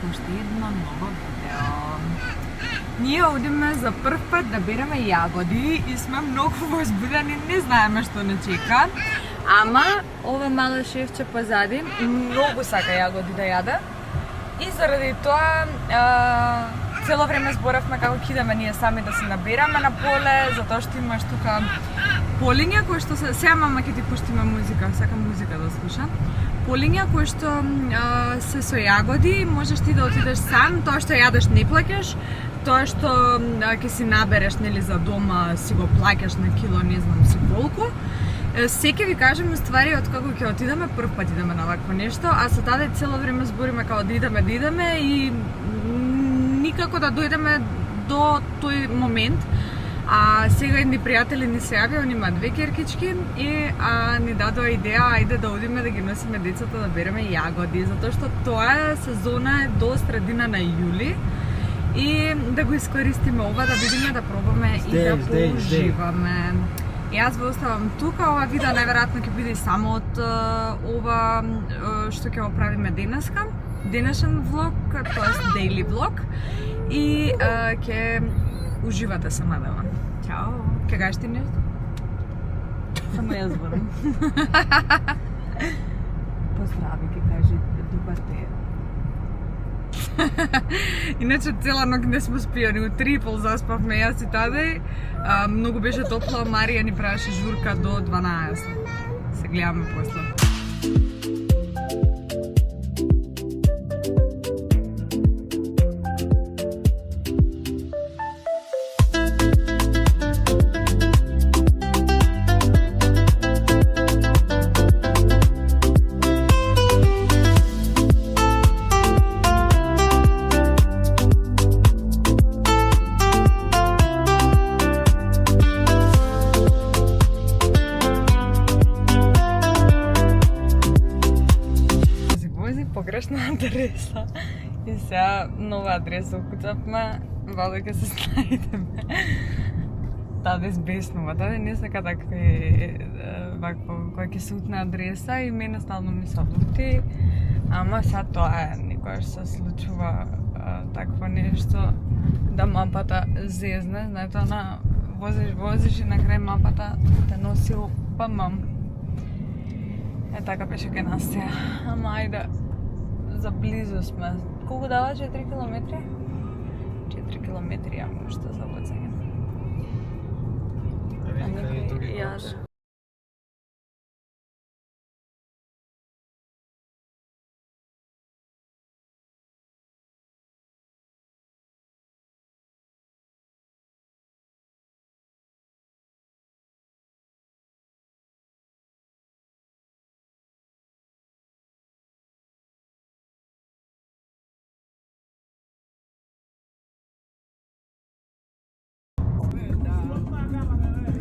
уште едно ново видео. Ние одиме за прв пат да береме јагоди и сме многу возбудени, не знаеме што не чека. Ама ова мало шефче позади многу сака јагоди да јаде. И заради тоа цело време зборавме како ќе идеме ние сами да се набираме на поле, затоа што имаш тука полиња кои што се сега мама ќе ти пуштиме музика, сакам музика да слушам. Полиња кои што се со јагоди, можеш ти да отидеш сам, тоа што јадеш не плаќаш, тоа што ќе си набереш нели за дома си го плаќаш на кило, не знам си колку. Секи ви кажеме ствари од како ќе отидеме, прв пат идеме на вакво нешто, а со таде цело време збориме како да идеме и никако да дојдеме до тој момент. А сега едни пријатели ни се јавија, они имаат 2 керкички и ни дадоа идеја, ајде да одиме да ги носиме децата да береме јагоди, затоа што тоа сезона е до средина на јули и да го искористиме ова, да видиме, да пробаме и да поуживаме. Јас ве оставам тука, ова видео најверојатно ќе биде само од ова што ќе го правиме денеска, денешен влог, тоест daily влог и ќе уживате се надевам. Чао. Ке кажеш ти нешто? Само јас зборам. Поздрави, ке кажи добар ден. Иначе цела ног не сме спијани, у 3:30 заспавме јас и таде. Многу беше топло, Марија ни правеше журка до 12. Се гледаме после. Погрешна адреса и сега нова адреса укуцавме, вале ќе се снајдеме. Таде збеснува, таде не сака такви вакво кој ќе се утне адреса и мене стално ми се лути, ама сега тоа е, никогаш се случува такво нешто да мапата зезне, знаете, она возиш и на крај мапата те носи опамам. Е така беше кај нас сега, ама ајде. За близо сме. Колку дава? 4 километри? 4 километри јамо уште за воцење. А некој јаде.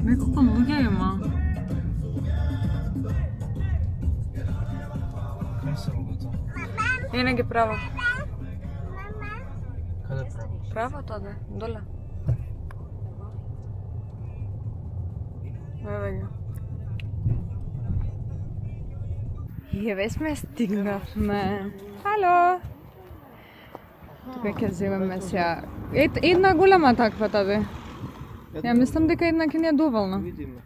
Неколку луѓе има. Кај се луѓето? Не ги право. Каде право? Право таде, доле. Еве ги. Еве сме стигнавме. Хало! Тука ќе земеме сега. Една голема таква таде. Ја мислам дека една ќе ни е доволна. Видиме.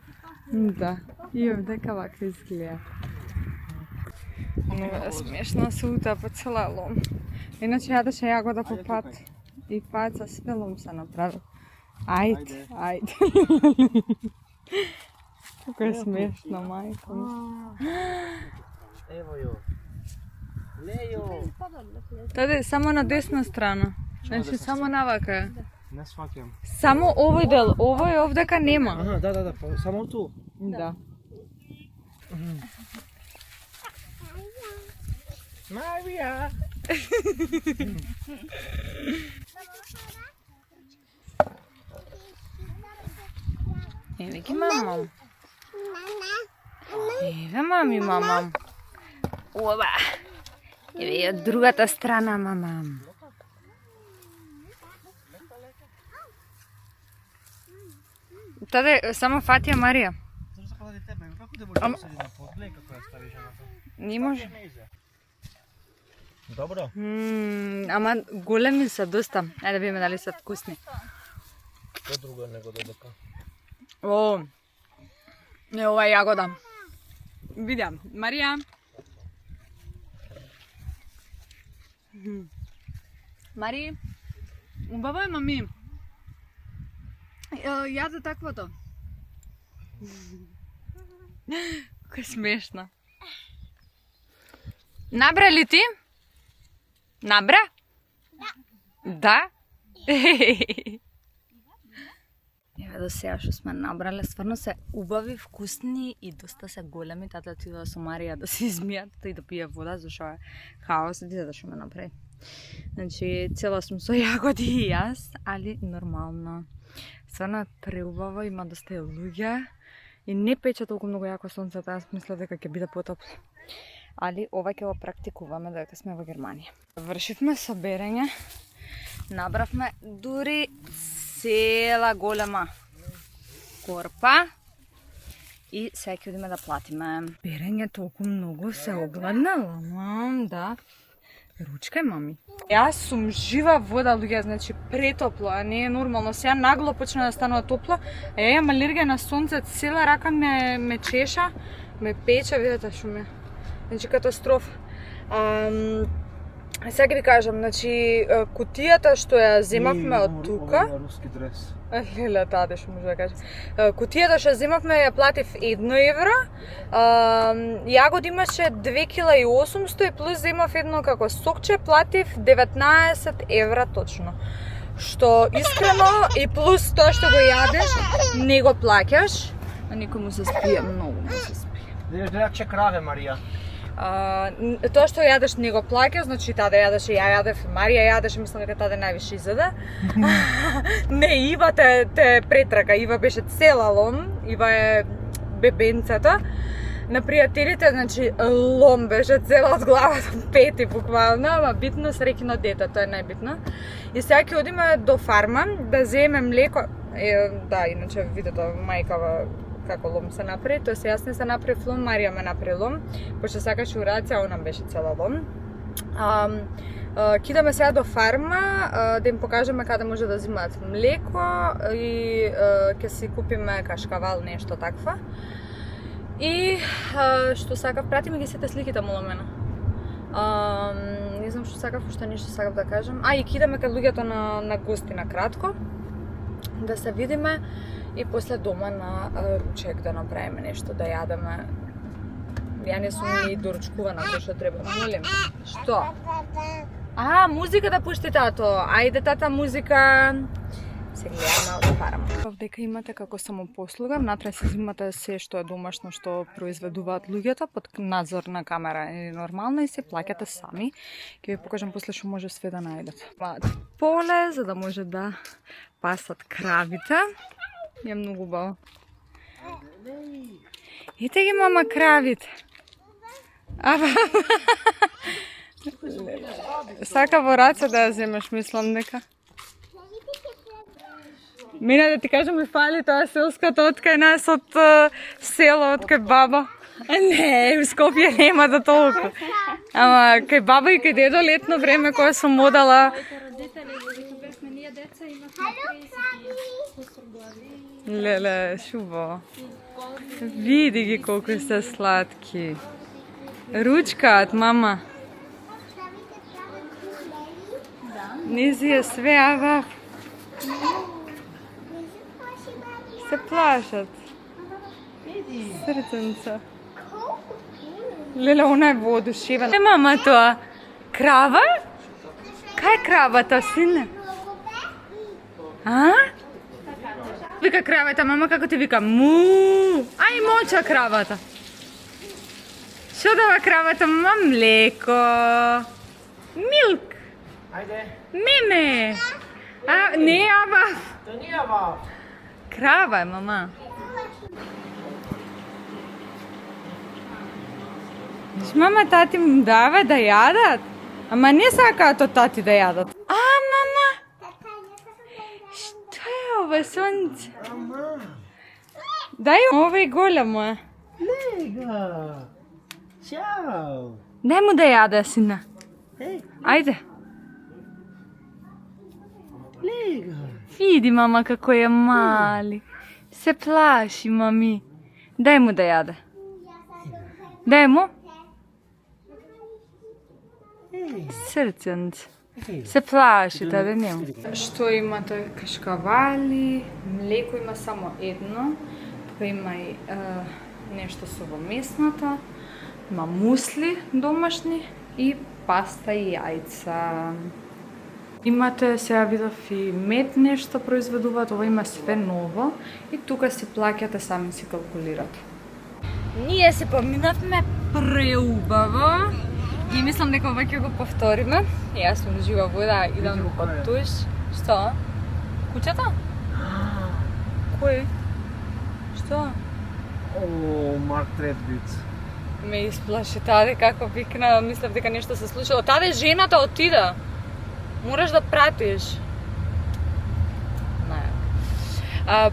Да. И овдека вака изгледа. Много е смешна се утаа по цела лом. Иначе јадеше јагода по пат. И пат за све лом се направи. Ајде. Како е смешна, мајка. Ево ја. Лејо. Таде само на десна страна. Значи само навака е. Не сваќам. Само овој дел, овој овдека нема. Аха, да, само ту. Да. Марија. Еве ги мамам. Еве мами мамам. Ова. Еве и од другата страна мамам. Таде само фатија Марија. Зашто каде тебе? Како да можеш да седи на под? Гледај како ја стави жената. Не може. Добро. Ама големи се доста. Ајде да видиме дали се вкусни. Што друго него додека? О, не ова е јагода. Видам, Марија. Мари, убаво е, мами. Јаде таквото. Кој смешно. Набра ли ти? Набра? Да. Еве до сега што сме набрале, стварно се убави, вкусни и доста се големи. Тата отидува со Марија да се измијат и да пие вода, зашто е хаос, да што ме направи. Значи, цела сум со јагоди и јас, али нормално. Стварно е преубаво, има доста луѓе и не пече толку многу јако сонцето, јас мислам дека ќе биде потопло. Али ова ќе го практикуваме додека сме во Германија. Вршивме соберење, набравме дури цела голема корпа и сега ќе одиме да платиме. Берење толку многу се огладнала, да. Ручкај, мами. Јас сум жива вода, луѓе, значи претопло, а не е нормално. Сега нагло почна да станува топло, а ја имам алергија на сонце, цела рака ме чеша, ме пече, видете што ме. Значи катастрофа. Сега ќе ви кажам, значи кутијата што ја земавме од тука. Руски дрес. Леле, таде што може да кажа. Кутијата што земавме ја платив 1 евро. Јагод имаше 2,8 кг и плюс земав едно како сокче, платив 19 евра точно. Што искрено и плюс тоа што го јадеш, не го плаќаш. А никому се спие, многу му се спие. Гледаче краве, Марија. Тоа што јадеш не го плаќаш, значи таде јадеше, ја јадев, Марија јадеше, мислам дека таде највише изеде. Не, Ива те претрака, Ива беше цела лом, Ива е бебенцето. На пријателите, значи лом беше цела од главата, пети буквално, ама битно среќно дете, тоа е најбитно. И сега ќе одиме до фарма да земеме млеко. Да, иначе видете мајкава како лом се направи, тоест јас не се направив лом, Марија ме направи лом, пошто сакаше урација, она беше цела лом. Кидаме сега до фарма да им покажеме каде може да земаат млеко и ќе си купиме кашкавал, нешто таква. И што сакав, пратиме ги сите сликите молам мене. Не знам што сакав, уште нешто сакав да кажам. И кидаме кај луѓето на гости на кратко, да се видиме. И после дома на ручек да направиме нешто, да јадеме. Ја не сум ни доручкувана кој што треба. Молим. Што? Музика да пушти тато. Ајде тата музика. Сега гледаме од фарма. Дека имате како самопослуга, внатре се имате се што е домашно што произведуваат луѓето под надзор на камера е нормално и се плаќате сами. Ќе ви покажам после што може све да најдат. Поле за да може да пасат кравите. Е многу убаво. Ете ги, мама, кравите. Сака во раце да ја земеш, мислам дека. Мене да ти кажам ми фали тоа селската од кај нас, од село, од кај баба. Не, в Скопје нема да толку. Ама кај баба и кај дедо летно време кога сум одала. Леле, шубаво. Види ги колку се сладки. Ручкаат, мама. Не си е све, ава. Се плашат. Срценца. Леле, она е воодушевена. Мама тоа? Крава? Кај е кравата, сине? Вика кравата, мама, како ти вика? Му! Ај, моча кравата. Што дава кравата, мама? Млеко. Милк. Ајде. Меме. Не, ава. Тоа не е ава. Крава е, мама. Мама, тати му дава да јадат. Ама не сакаат од тати да јадат. Мама. Што е ова, сонце? Дај ова и големо е. Лега. Чао. Дај му да јаде, сина. Ајде. Лега. Види, мама, како е мали. Се плаши, мами. Дај му да јаде. Дај му. Срценце. Се плаши, таде нему. Што имате? Кашкавали, млеко има само едно, па има и нешто со во месната, има мусли домашни и паста и јајца. Имате, сега видов и мед нешто произведуваат, ова има све ново и тука си плаќате, сами си калкулирате. Ние се поминавме преубаво и мислам дека ова ќе го повториме. Јас сум жива вода, идам под туш. Што? Куќата? Кој? Што? О, Марк Тредвиц. Ме исплаши таде како викна, мислев дека нешто се случило. Таде жената отида. Мораш да пратиш.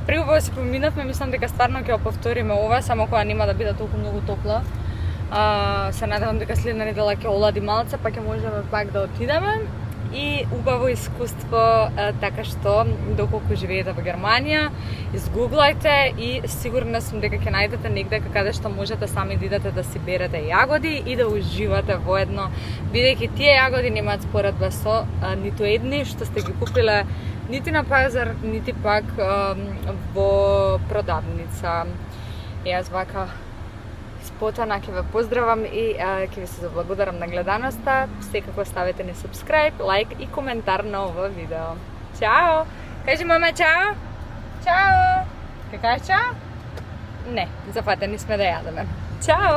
Преубаво се поминавме, мислам дека стварно ќе го повториме ова, само кога нема да биде толку многу топла. Се надевам дека следна недела ќе олади малце, па ќе можеме пак да отидеме. И убаво искуство, така што доколку живеете во Германија, изгуглајте и сигурна сум дека ќе најдете негде каде што можете сами да идете да си берете јагоди и да уживате воедно, бидејќи тие јагоди немаат споредба со ниту едни што сте ги купиле нити на пазар, нити пак во продавница. Јас вака спотана ќе ве поздравам и ќе ви се заблагодарам на гледаноста. Секако ставете ни subscribe, лайк и коментар на ова видео. Чао! Кажи мама чао! Чао! Ке кажеш чао? Не, зафатени сме да јадеме. Чао!